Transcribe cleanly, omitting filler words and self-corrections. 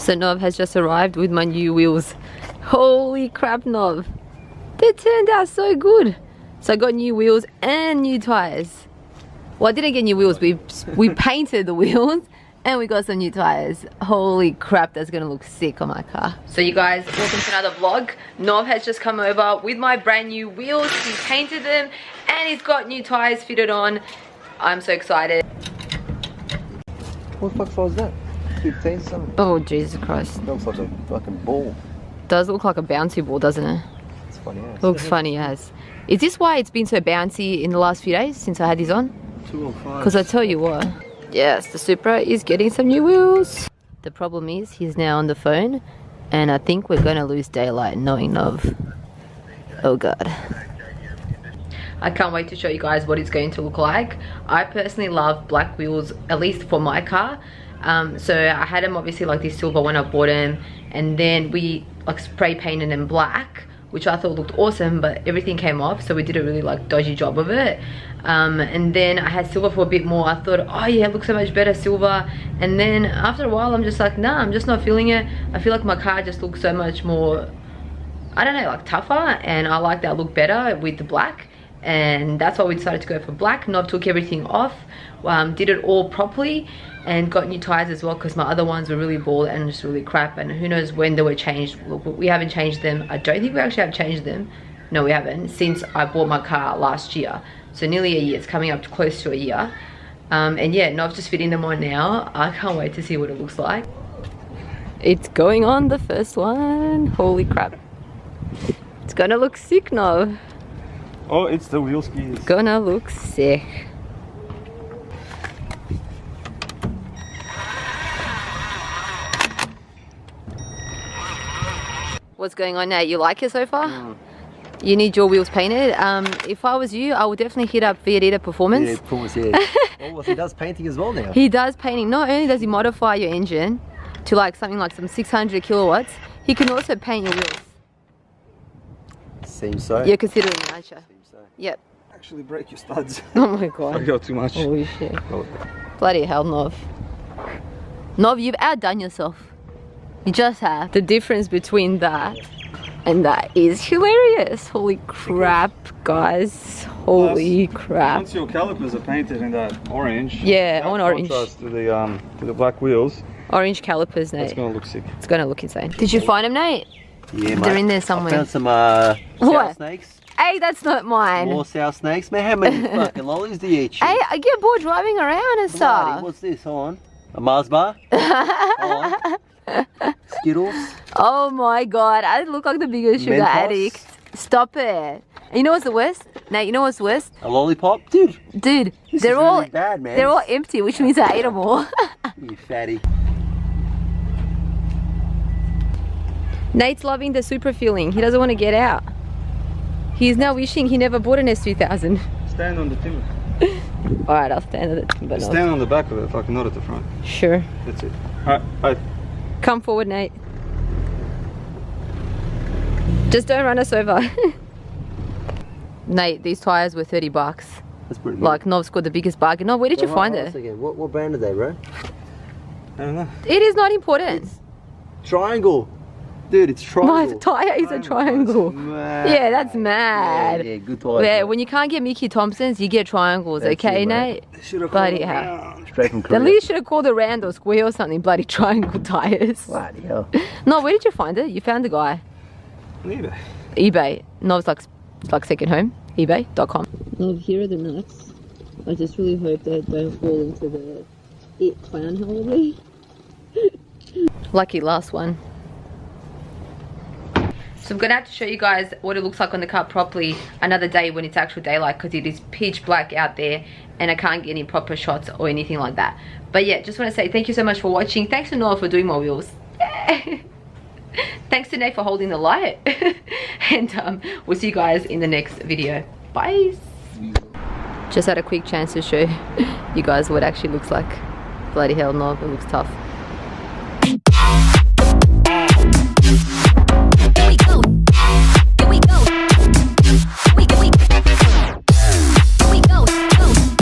So Nov has just arrived with my new wheels. Holy crap, Nov. They turned out so good. So I got new wheels and new tires. Well, I didn't get new wheels. We painted the wheels and we got some new tires. Holy crap, that's gonna look sick on my car. So you guys, welcome to another vlog. Nov has just come over with my brand new wheels. He painted them and he's got new tires fitted on. I'm so excited. What the fuck was that? 15 something? Oh, Jesus Christ. Looks like a fucking ball. Does look like a bouncy ball, doesn't it? It's funny as. Looks funny as. Is this why it's been so bouncy in the last few days since I had these on? 205. Because I tell you what. Yes, the Supra is getting some new wheels. The problem is he's now on the phone and I think we're going to lose daylight knowing Nov. Oh God. I can't wait to show you guys what it's going to look like. I personally love black wheels, at least for my car. So I had them obviously like this silver when I bought them, and then we like spray painted them black, which I thought looked awesome, but everything came off, so we did a really like dodgy job of it. And then I had silver for a bit more. I thought, oh yeah, it looks so much better silver. And then after a while I'm just like, nah, I'm just not feeling it. I feel like my car just looks so much more, I don't know, like tougher, and I like that look better with the black. And that's why we decided to go for black. Nov took everything off, did it all properly, and got new tires as well, because my other ones were really bald and just really crap, and who knows when they were changed. We haven't changed them. I don't think we actually have changed them. No, we haven't, since I bought my car last year. So nearly a year. It's coming up to close to a year. And yeah, Nov's just fitting them on now. I can't wait to see what it looks like. It's going on the first one. Holy crap. It's gonna look sick, Nov. Oh, it's the wheel skis. Gonna look sick. What's going on now? You like it so far? Mm. You need your wheels painted. If I was you, I would definitely hit up Viadita Performance. Yeah, Performance, yeah. Oh, he does painting as well now. He does painting. Not only does he modify your engine to like something like some 600 kilowatts, he can also paint your wheels. Seems so. You're considering it, aren't you? Seems so. Yep. Actually break your studs. Oh my God. I got too much. Holy shit. Oh. Bloody hell, Nov. Nov, you've outdone yourself. You just have. The difference between that and that is hilarious. Holy crap, guys. Holy crap. Once your calipers are painted in that orange. Yeah, I want orange. Contrast to the black wheels. Orange calipers, Nate. It's gonna look sick. It's gonna look insane. Did you find them, Nate? Yeah, mate. They're in there somewhere. I found some sow snakes. Hey, that's not mine. More sow snakes. Man, how many fucking lollies do you eat? Hey, I get bored driving around and stuff. What's this? Hold on. A Mars bar? Hold on. Skittles. Oh my God, I look like the biggest sugar addict. Stop it. You know what's the worst? Nate, you know what's the worst? A lollipop? Dude. Dude, they're all really bad, man. They're all empty, which means I ate them all. You fatty. Nate's loving the Supra feeling. He doesn't want to get out. He's now wishing he never bought an S2000. Stand on the timber. Alright, I'll stand on the timber. Stand on the back of it, like not at the front. Sure. That's it. Alright. Come forward, Nate. Just don't run us over. Nate, these tires were 30 bucks. That's pretty good. Like, Nov's got the biggest bargain. No, where did you find it? What brand are they, bro? I don't know. It is not important. It's Triangle. Dude, it's triangle. My tire is a triangle. Yeah, that's mad. Yeah, good tire. Yeah, when you can't get Mickey Thompsons, you get triangles, that's okay, it, Nate? Bloody hell. Straight from Korea. At least should have called it round or square or something, bloody triangle tires. Bloody hell. No, where did you find it? You found the guy? On eBay. eBay. No, it's like second home. eBay.com. Oh, here are the nuts. I just really hope they don't fall into the clown hole. Lucky last one. So I'm gonna have to show you guys what it looks like on the car properly another day when it's actual daylight, because it is pitch black out there and I can't get any proper shots or anything like that. But yeah, just want to say thank you so much for watching. Thanks to Noah for doing my wheels. Yeah. Thanks to Nate for holding the light. And we'll see you guys in the next video. Bye. Just had a quick chance to show you guys what it actually looks like. Bloody hell, no, it looks tough.